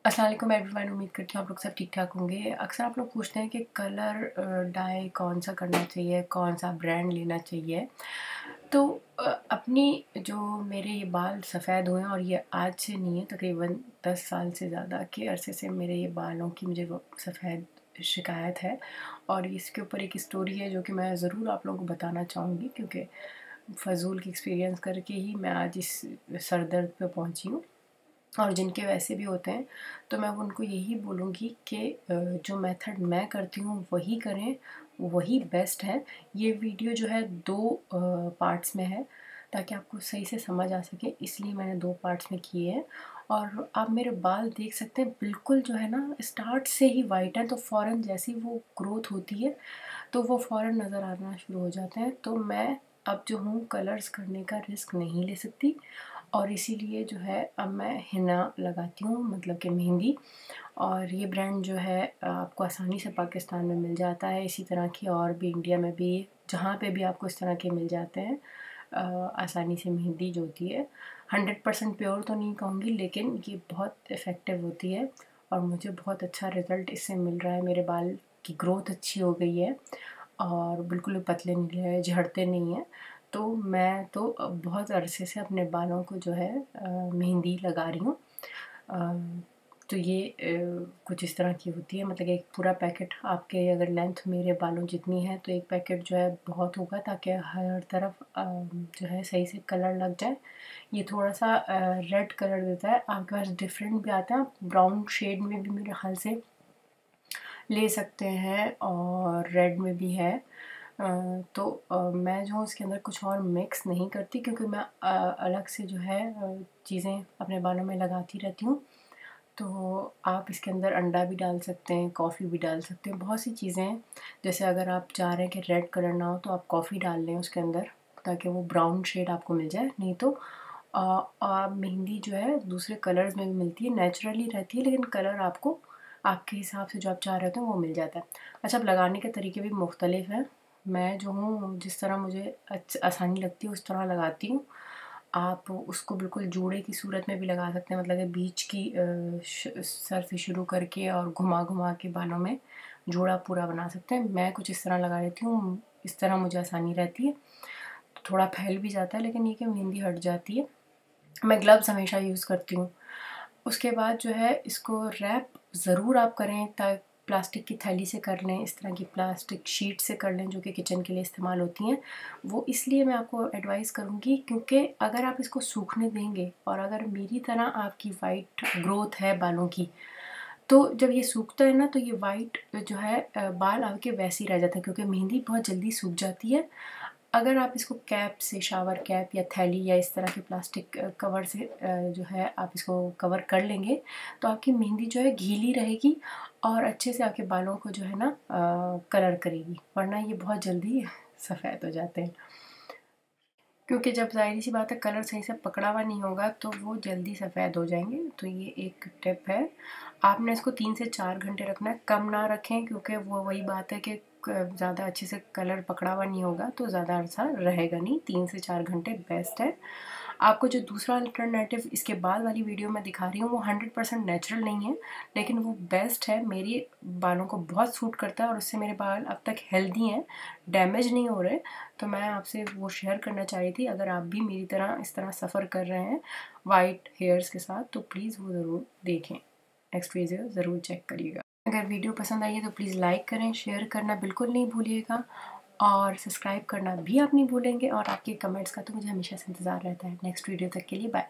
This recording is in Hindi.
अस्सलाम वालेकुम एवरीवन। उम्मीद करती हूँ आप लोग सब ठीक ठाक होंगे। अक्सर आप लोग पूछते हैं कि कलर डाई कौन सा करना चाहिए, कौन सा ब्रांड लेना चाहिए। तो अपनी जो मेरे ये बाल सफ़ेद हुए हैं और ये आज से नहीं है, तकरीबन 10 साल से ज़्यादा के अरसे से मेरे ये बालों की मुझे वो सफ़ेद शिकायत है। और इसके ऊपर एक स्टोरी है जो कि मैं ज़रूर आप लोगों को बताना चाहूँगी, क्योंकि फ़ज़ूल की एक्सपीरियंस करके ही मैं आज इस सर दर्द पे पहुँची हूँ। और जिनके वैसे भी होते हैं, तो मैं उनको यही बोलूँगी कि जो मेथड मैं करती हूँ वही करें, वही बेस्ट है। ये वीडियो जो है 2 पार्ट्स में है, ताकि आपको सही से समझ आ सके, इसलिए मैंने 2 पार्ट्स में किए हैं। और आप मेरे बाल देख सकते हैं, बिल्कुल जो है ना स्टार्ट से ही वाइट हैं, तो फ़ौरन जैसी वो ग्रोथ होती है तो वो फ़ौरन नज़र आना शुरू हो जाते हैं। तो मैं अब जो हूँ कलर्स करने का रिस्क नहीं ले सकती, और इसीलिए जो है अब मैं हिना लगाती हूँ, मतलब कि मेहंदी। और ये ब्रांड जो है आपको आसानी से पाकिस्तान में मिल जाता है, इसी तरह की और भी इंडिया में भी जहाँ पे भी आपको इस तरह के मिल जाते हैं। आसानी से मेहंदी जो होती है 100% प्योर तो नहीं कहूँगी, लेकिन ये बहुत इफ़ेक्टिव होती है और मुझे बहुत अच्छा रिज़ल्ट इससे मिल रहा है। मेरे बाल की ग्रोथ अच्छी हो गई है और बिल्कुल भी पतले नहीं रहे, झड़ते नहीं हैं। तो मैं तो बहुत अरसे से अपने बालों को जो है मेहंदी लगा रही हूँ। तो ये कुछ इस तरह की होती है, मतलब एक पूरा पैकेट आपके अगर लेंथ मेरे बालों जितनी है तो एक पैकेट जो है बहुत होगा, ताकि हर तरफ जो है सही से कलर लग जाए। ये थोड़ा-सा रेड कलर देता है, आपके पास डिफरेंट भी आता है, आप ब्राउन शेड में भी मेरे ख़्याल से ले सकते हैं और रेड में भी है। तो मैं जो हूँ इसके अंदर कुछ और मिक्स नहीं करती, क्योंकि मैं अलग से जो है चीज़ें अपने बालों में लगाती रहती हूँ। तो आप इसके अंदर अंडा भी डाल सकते हैं, कॉफ़ी भी डाल सकते हैं, बहुत सी चीज़ें हैं। जैसे अगर आप चाह रहे हैं कि रेड कलर ना हो तो आप कॉफ़ी डाल लें उसके अंदर, ताकि वो ब्राउन शेड आपको मिल जाए। नहीं तो मेहंदी जो है दूसरे कलर्स में भी मिलती है, नेचुरली रहती है, लेकिन कलर आपको आपके हिसाब से जो आप चाह रहे होते हैं वो मिल जाता है। अच्छा, अब लगाने के तरीके भी मुख्तलिफ हैं। मैं जो हूँ जिस तरह मुझे आसानी लगती है उस तरह लगाती हूँ। आप उसको बिल्कुल जूड़े की सूरत में भी लगा सकते हैं, मतलब कि बीच की सर से शुरू करके और घुमा-घुमा के बालों में जूड़ा पूरा बना सकते हैं। मैं कुछ इस तरह लगा लेती हूँ, इस तरह मुझे आसानी रहती है। थोड़ा फैल भी जाता है, लेकिन ये कि मेहंदी हट जाती है। मैं ग्लव्स हमेशा यूज़ करती हूँ। उसके बाद जो है इसको रैप ज़रूर आप करें, प्लास्टिक की थैली से कर लें, इस तरह की प्लास्टिक शीट से कर लें जो कि किचन के लिए इस्तेमाल होती हैं। वो इसलिए मैं आपको एडवाइस करूँगी, क्योंकि अगर आप इसको सूखने देंगे और अगर मेरी तरह आपकी वाइट ग्रोथ है बालों की, तो जब ये सूखता है ना तो ये वाइट जो है बाल आपके वैसे ही रह जाते हैं, क्योंकि मेहंदी बहुत जल्दी सूख जाती है। अगर आप इसको कैप से, शावर कैप या थैली या इस तरह के प्लास्टिक कवर से जो है आप इसको कवर कर लेंगे, तो आपकी मेहंदी जो है गीली रहेगी और अच्छे से आपके बालों को जो है ना कलर करेगी, वरना ये बहुत जल्दी सफ़ेद हो जाते हैं। क्योंकि जब ज़ाहिर-सी बात है कलर सही से पकड़ा हुआ नहीं होगा तो वो जल्दी सफ़ेद हो जाएँगे। तो ये एक टिप है। आपने इसको 3 से 4 घंटे रखना है, कम ना रखें, क्योंकि वो वही बात है कि ज़्यादा अच्छे से कलर पकड़ा हुआ नहीं होगा तो ज़्यादा अरसा रहेगा नहीं। 3 से 4 घंटे बेस्ट है। आपको जो दूसरा अल्टरनेटिव इसके बाद वाली वीडियो में दिखा रही हूँ वो 100% नेचुरल नहीं है, लेकिन वो बेस्ट है, मेरे बालों को बहुत सूट करता है और उससे मेरे बाल अब तक हेल्दी हैं, डैमेज नहीं हो रहे। तो मैं आपसे वो शेयर करना चाह रही थी, अगर आप भी मेरी तरह इस तरह सफ़र कर रहे हैं वाइट हेयर्स के साथ तो प्लीज़ वो ज़रूर देखें, नेक्स्ट वीडियो ज़रूर चेक करिएगा। अगर वीडियो पसंद आई है तो प्लीज़ लाइक करें, शेयर करना बिल्कुल नहीं भूलिएगा और सब्सक्राइब करना भी आप नहीं भूलेंगे, और आपके कमेंट्स का तो मुझे हमेशा से इंतज़ार रहता है। नेक्स्ट वीडियो तक के लिए बाय।